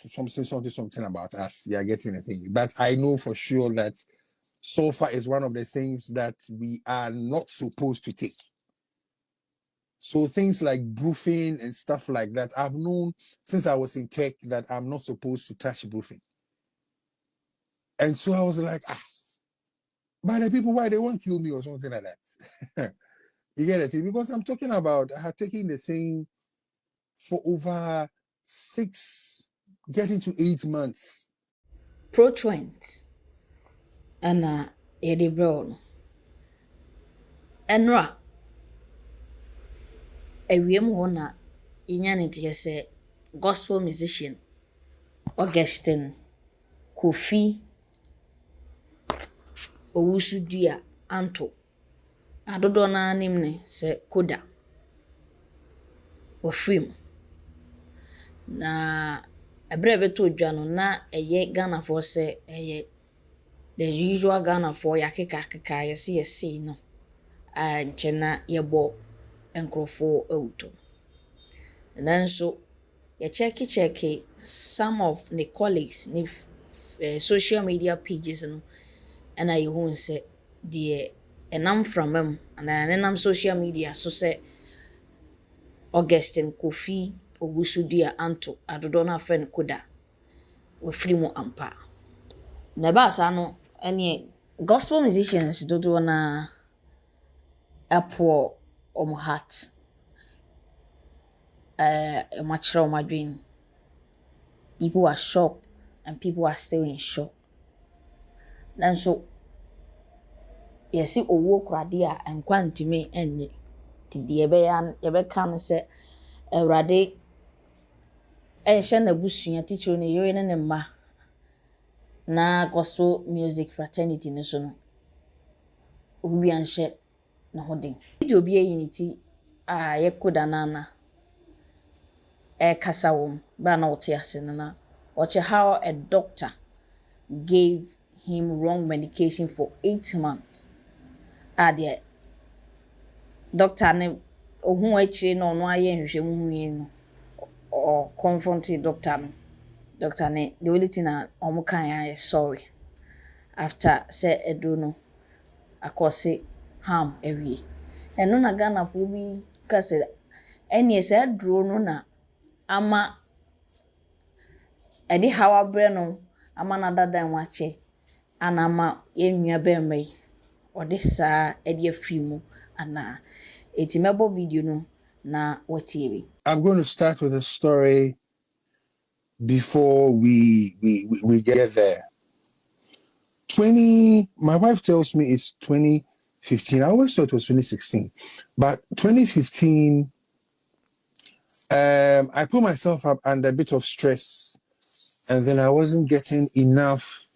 something about us. You are getting a thing. But I know for sure that sulfur is one of the things that we are not supposed to take. So things like brufen and stuff like that, I've known since I was in tech that I'm not supposed to touch brufen. And so I was like, but the people, why they won't kill me or something like that. You get it? Because I'm talking about, I had taken the thing for over 6, getting to 8 months. Pro-20 and Eddie Brown. Enra ewiem ho na inyanite say gospel musician Augustine Kofi Owusudua Anto adodo na anim ne se KODA ofrim na ebre beto odwa no na eye Ghana for se eye the usual Ghana for yakeka yesi no nchena yebo enkrofo auto nanso ye check some of the colleagues ni social media pages no and I who say the enam from them and enam social media so say Augustine Kofi Owusudua Anto adodo na friend KODA we free mo ampa na ba sa no ene gospel musicians dodo na apo heart machro madwin. People are shocked and people are still in shock. And so you see owo krade a enkwa ntime enye ti ebe kan se awrade ehye na busua teacher ne yore ne mma na gospel music fraternity ne so no obi anhye na hodin video bi eyiniti ye KODA nana kasa wom bra na wote ase na watch how a doctor gave him wrong medication for 8 months. The doctor ne ohun achi no no aye nhwehwemu yin no or confronted doctor ne the only thing na omukan is sorry after say edo no akose harm ewie eno na Ghana fo bi kase eni se dro no na ama edi hawa bre no ama na dada nwache anama yenua be mai odisa edi afimu ana etimebo video no na watiebe. I'm going to start with a story before we get there. My wife tells me it's 2015. I always thought it was 2016, but 2015 I put myself up under a bit of stress, and then I wasn't getting enough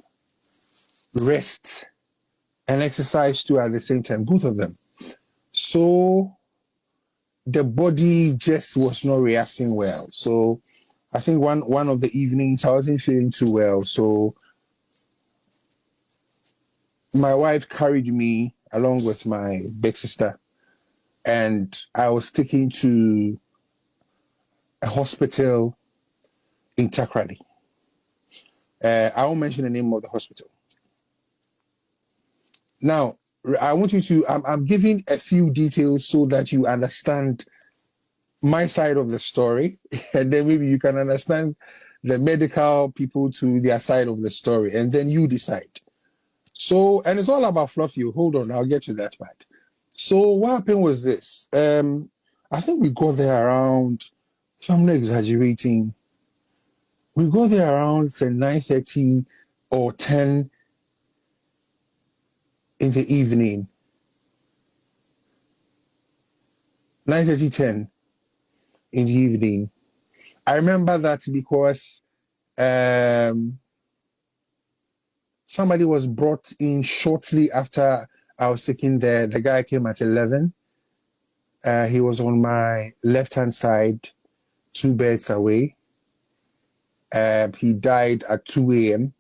rest and exercise too at the same time, both of them. So the body just was not reacting well. So I think one of the evenings I wasn't feeling too well. So my wife carried me along with my big sister, and I was taken to a hospital in Takrady. I won't mention the name of the hospital. Now, I want you to, I'm giving a few details so that you understand my side of the story, and then maybe you can understand the medical people to their side of the story, and then you decide. So, and it's all about Fluffy. Hold on, I'll get to that part. So what happened was this. I think we got there around, if I'm not exaggerating, we got there around say 9:30 or 10 in the evening. 9:30, 10 in the evening. I remember that because somebody was brought in shortly after I was taken there. The guy came at 11. He was on my left-hand side, 2 beds away. He died at 2 a.m.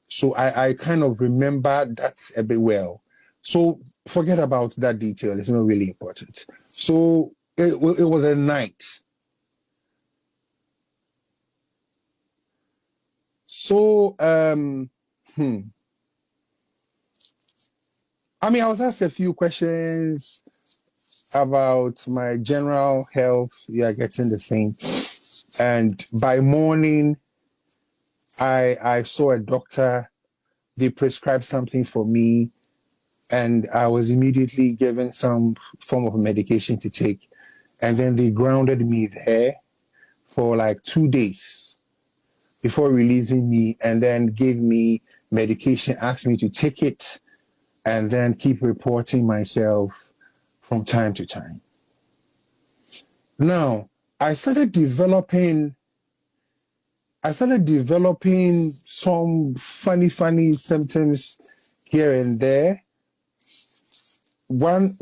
So I kind of remember that a bit well. So forget about that detail. It's not really important. So it was a night. So, I mean, I was asked a few questions about my general health. You are getting the same. And by morning, I saw a doctor. They prescribed something for me, and I was immediately given some form of medication to take. And then they grounded me there for like 2 days before releasing me, and then gave me medication, asked me to take it, and then keep reporting myself from time to time. Now, I started developing some funny symptoms here and there. One,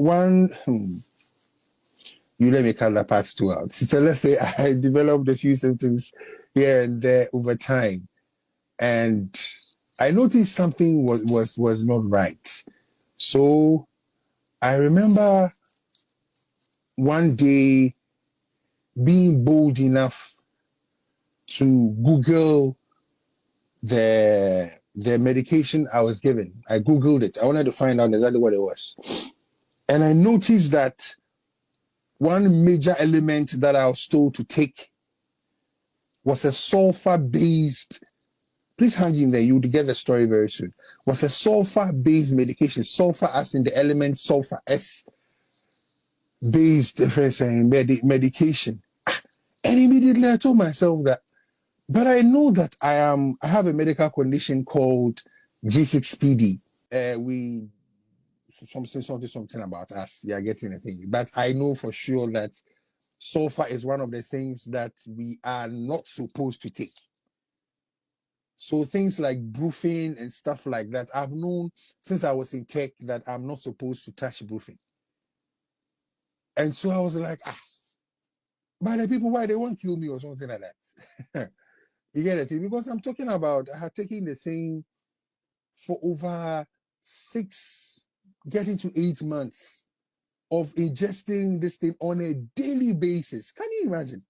you let me cut that part two out. So let's say I developed a few symptoms here and there over time, and I noticed something was not right. So I remember one day being bold enough to Google the medication I was given. I Googled it. I wanted to find out exactly what it was. And I noticed that one major element that I was told to take was a sulfur-based, please hang in there, you will get the story very soon, was a sulfur-based medication. Sulfur as in the element sulfur, S-based medication. And immediately I told myself that, but I know that I have a medical condition called G6PD. We something about us. You are getting a thing, but I know for sure that sulfur is one of the things that we are not supposed to take. So things like brufen and stuff like that, I've known since I was in tech that I'm not supposed to touch brufen. And so I was like, but the people, why they won't kill me or something like that. You get it? Because I'm talking about I had taken the thing for over 6, getting to 8 months of ingesting this thing on a daily basis. Can you imagine?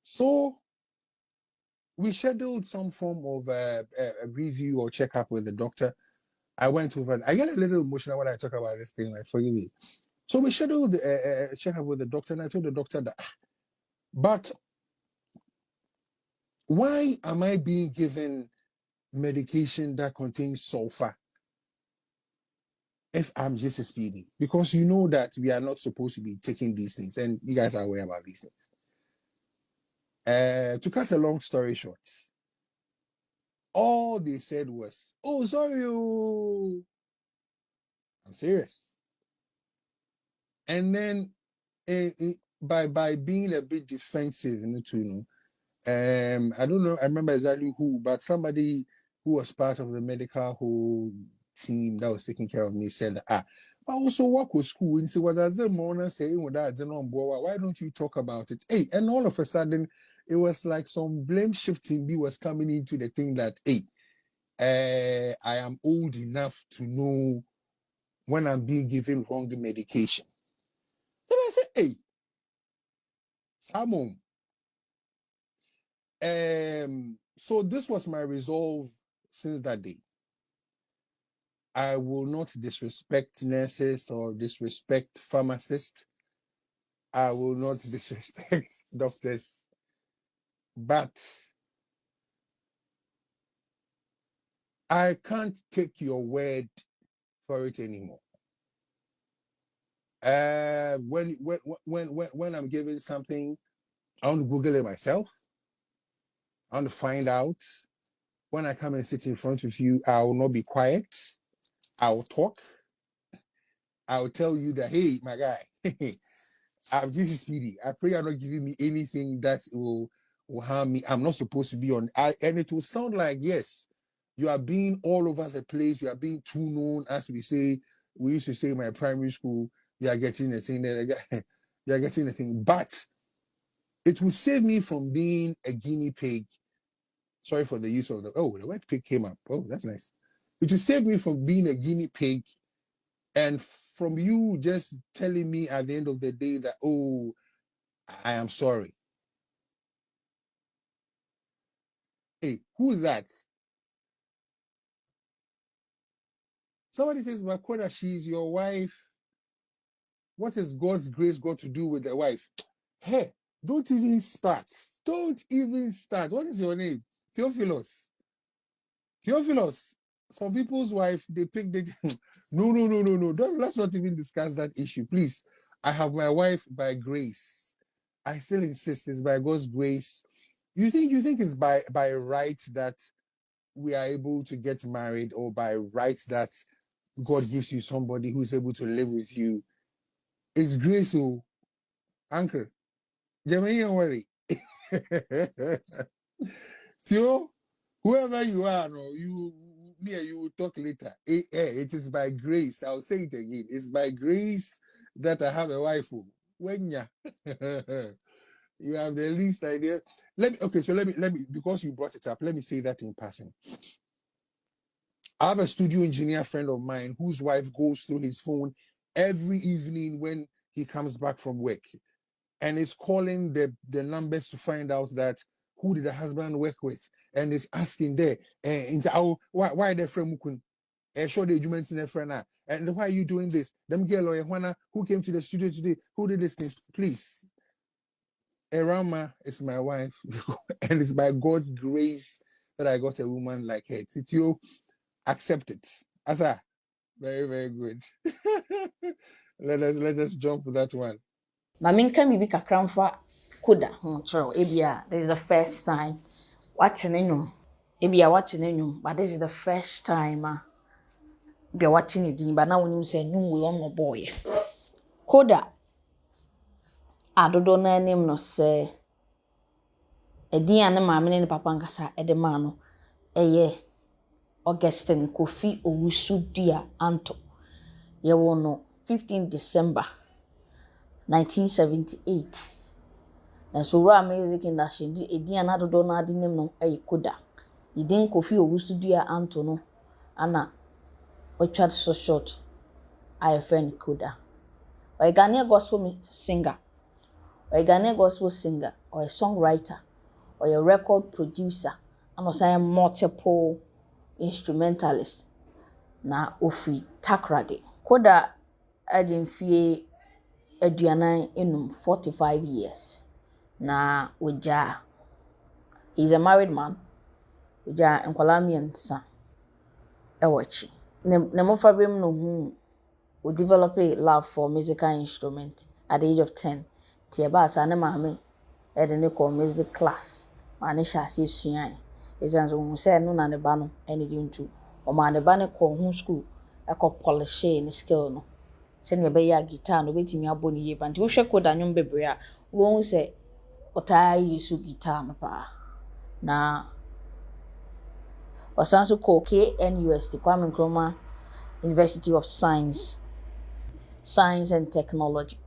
So we scheduled some form of a review or checkup with the doctor. I went over. I get a little emotional when I talk about this thing. Like, forgive me. So we scheduled a checkup with the doctor, and I told the doctor that, but why am I being given medication that contains sulfur if I'm just a speedy? Because you know that we are not supposed to be taking these things, and you guys are aware about these things. To cut a long story short, all they said was, "Oh, sorry, I'm serious." And then by being a bit defensive, I don't know, I remember exactly who, but somebody who was part of the medical whole team that was taking care of me said, I also work with school. And so what I said, why don't you talk about it? Hey, and all of a sudden, it was like some blame shifting was coming into the thing that, hey, I am old enough to know when I'm being given wrong medication. Then I said, hey, Simon. So this was my resolve since that day. I will not disrespect nurses or disrespect pharmacists. I will not disrespect doctors. But I can't take your word for it anymore. When I'm given something, I want to Google it myself. I want to find out. When I come and sit in front of you, I will not be quiet. I will talk. I will tell you that, hey, my guy, this is speedy. I pray you're not giving me anything that will harm me. I'm not supposed to be on. And it will sound like, yes, you are being all over the place. You are being too known, as we used to say in my primary school, you are getting the thing that you are getting the thing. But it will save me from being a guinea pig. Sorry for the use of the word pig came up. Oh, that's nice. It will save me from being a guinea pig and from you just telling me at the end of the day that, oh, I am sorry. Hey, who's that? Somebody says, Makoda, she's your wife. What has God's grace got to do with the wife? Hey, don't even start. Don't even start. What is your name? Theophilus. Theophilus. Some people's wife, they pick the no. Let's not even discuss that issue. Please. I have my wife by grace. I still insist it's by God's grace. You think it's by right that we are able to get married, or by right that God gives you somebody who is able to live with you? It's grace, oh, anchor. Jermaine, don't worry. So, whoever you are, no, me and you will talk later. It is by grace. I'll say it again. It's by grace that I have a wife. Oh. When you you have the least idea. Let me, because you brought it up, let me say that in passing. I have a studio engineer friend of mine whose wife goes through his phone every evening when he comes back from work, and is calling the numbers to find out that who did the husband work with, and is asking there, why the friend mukun, show the arguments in the friend, and why are you doing this? Them girl or who came to the studio today, who did this thing? Please, Erama is my wife, and it's by God's grace that I got a woman like her. Titio, accept it. Asa, very, very good. let us jump to that one. Maminka bibi kakramfa KODA choro ebia this is the first time watching no ebia watching no but this is the first time bia watching it but now when say no we on boy KODA adodo na anim no say edin ane maame ne papa nkasa edema no eye Augustine Kofi Owusu-Dua Anto ye no 15 December 1978. And so raw music industry di edin anadodo na ade nim no KODA. Idin Kofi Owusu-Dua Anto no ana otwa so short I friend KODA. Or a Ghanaian gospel singer, or a Ghanaian gospel singer, or a songwriter, or a record producer, and also a multiple instrumentalist. Na ofi takrade. KODA adinfie aduanan enum 45 years. Na uja, he's a married man. Uja nkwala miensa ewachi. Ne mofabem no hu we develop a love for musical instrument at the age of 10. Tieba sa ne maame ne ko music class. Ma ne hyase suan. Ezan so say no na ne ba no ene di ntu. O ma ne ba ne ko hu school e ko polish ne skill no. Se ne be ya guitar no betimi abo ne ye ba. Nti wo hwe KODA nyom bebre a wo hu se otai use guitar no pa. Na wasanso ko KNUST Kwame Nkrumah University of Science and Technology.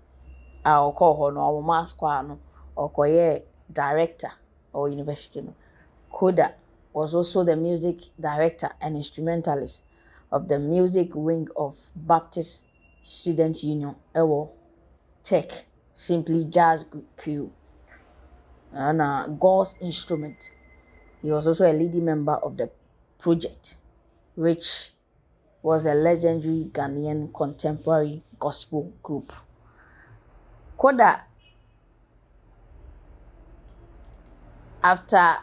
I'll call her no our mask no or koye director or university no. KODA was also the music director and instrumentalist of the music wing of Baptist Student Union Ewo Tech Simply Jazz Crew and God's Instrument. He was also a leading member of the project, which was a legendary Ghanaian contemporary gospel group. KODA, after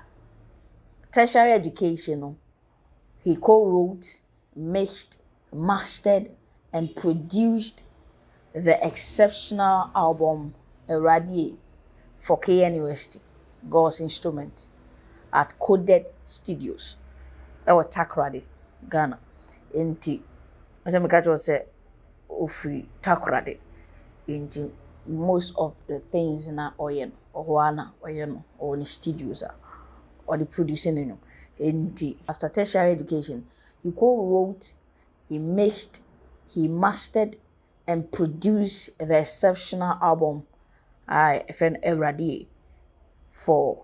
tertiary education, he co-wrote, mixed, mastered, and produced the exceptional album Eradie for KNUST, God's Instrument, at KODA Studios, Takoradi, Ghana. Inti, as I make say, Ofri Takoradi. Inti, most of the things na oyen or wana oyen or in studios or the producing in inti. After tertiary education, he co-wrote, he mixed, he mastered, and produced the exceptional album I FN Eradie for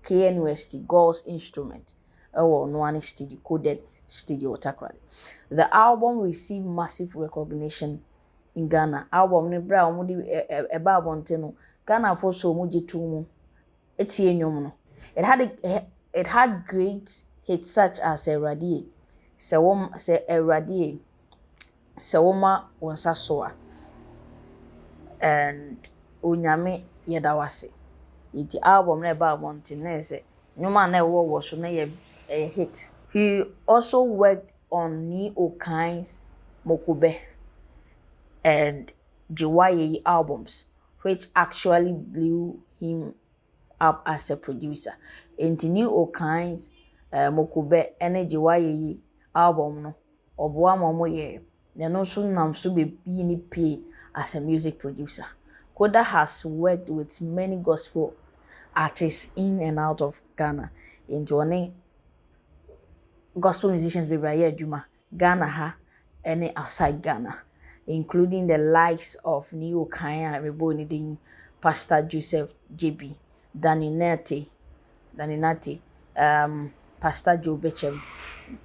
KNUST God's Instrument. No studio coded studio Takrade. The album received massive recognition in Ghana. Album ne bra omudi eba abonte no Ghana for so muji tumu etie nwom no. It had it had great hits such as Eradi, Eradi, Sewoma Wonsasoa, and Unyame Yedawasi. Iti album na ba Montinese, nyoma na wo wo so na a hit. He also worked on Neo Kai's Mokube and Jiwaye albums, which actually blew him up as a producer. Into Neo Kai's Mokube and Jiwaye album no, oboa momo ye. No so nam so be ni pay as a music producer. KODA has worked with many gospel artists in and out of Ghana. Into one gospel musicians be right Juma, Ghana ha, and outside Ghana, including the likes of Neo Kaya Rebonidin, Pastor Joseph JB, Danny Nati, Pastor Joe Bechem,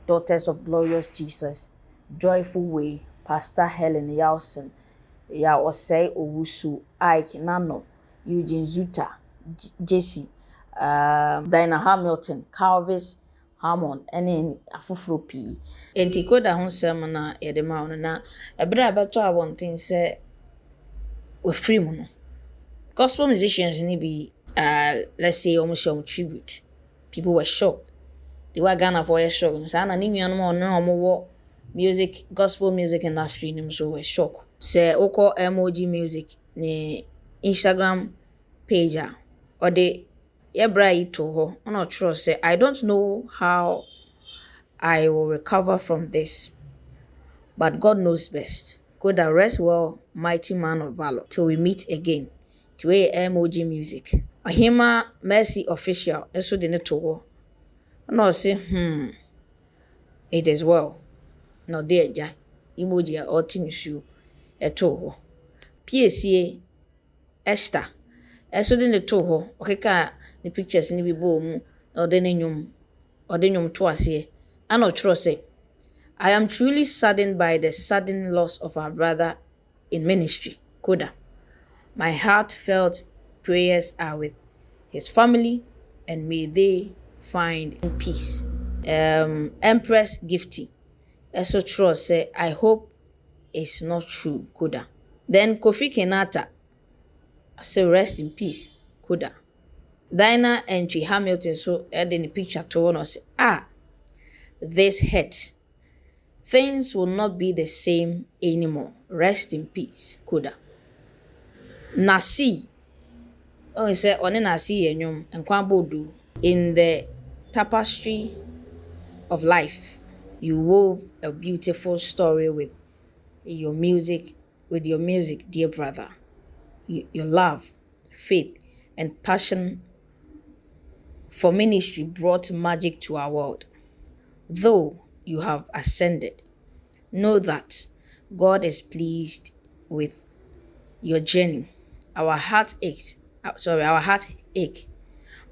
Daughters of Glorious Jesus, Joyful Way, Pastor Helen Yawson, Osei Owusu, Ike Nano, Eugene Zuta, Jesse, Dinah Hamilton, Calvis Hammond, and afufuro pii. Enti KODA ho nsɛm na yɛde ma wo na ɛbere a bɛtɔ abɔnten sɛ we free mu no. Gospel musicians ni be let's say almost tribute. People were shocked. They were Ghana for a shock. So na ni nuanom no music, gospel music industry nim so were shocked. Say oko MOG music ni Instagram page or the yebra ito ho. I'm not sure say I don't know how I will recover from this, but God knows best. KODA, rest well, mighty man of valor, till we meet again. To MOG music. Ohima Mercy official, eso de ne to ho. No say, it is well. No dear ja, emoji or tinishu, eto ho. PSA, Esther, eso de ne to ho. Okeka the pictures ni bibo mu, or de nyum to ase. I no trust say, I am truly saddened by the sudden loss of our brother in ministry, KODA. My heartfelt prayers are with his family, and may they find peace. Empress Gifty, also trust say, I hope it's not true, KODA. Then Kofi Kenata, say rest in peace, KODA. Dinah Entry Hamilton, so add in the picture to one say, this hurt. Things will not be the same anymore. Rest in peace, KODA. Nasi. Oh, he said, on Nasi yenyum and Kwambodu. In the tapestry of life, you wove a beautiful story with your music, dear brother. Your love, faith, and passion for ministry brought magic to our world. Though you have ascended, know that God is pleased with your journey. Our heart ache,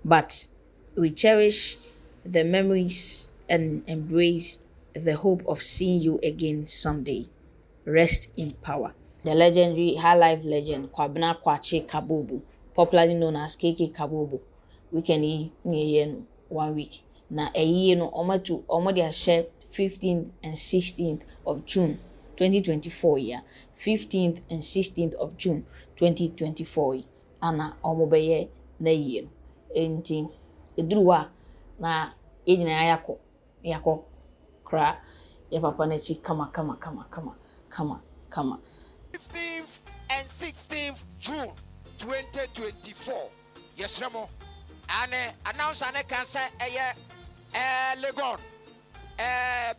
but we cherish the memories and embrace the hope of seeing you again someday. Rest in power. The legendary high life legend KK Kabobo, popularly known as KK Kabobo, we can eat 1 week. Na year no omo dia share 15th and 16th of June 2024 year. 15th and 16th of June 2024 ana omo beye na year enti eduruwa na enyina yakọ kra ya papa na chi kama 15th and 16th June 2024 yesremo ane announce ane kan say Legon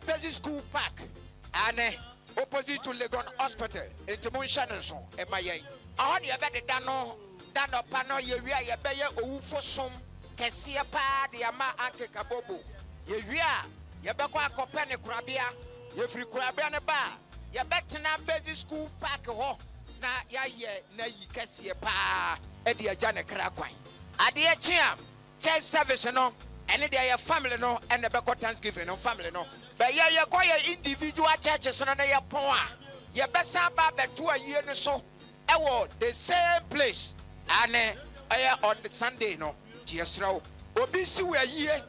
Basic School Park ane opposite to Legon Hospital into Munshanson emaye ahọ de be de dano pano ye wi ye be ye owufo som kese pa de ama KK Kabobo ye wi ye be kwa akọpẹ ne kurabia ye firi kurabia ne ba ye betena Basic School Park ho na ya ye na yi kese pa e de agya ne kra kwan ade e chiam church service no and their family no and the back Thanksgiving no family no but yeah you call your individual churches no your power your best ba to a year so the same place and on the Sunday no just row obi si we year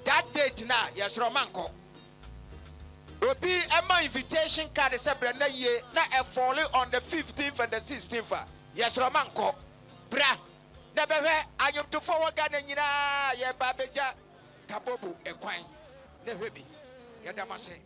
that date na yes romanko obi ema invitation card se bre na ye na e fall on the 15th and the 16th yes romanko bra na behwe anyum to forward ga na nyina ye ba beja kabobo ekwan na hwebi ye damase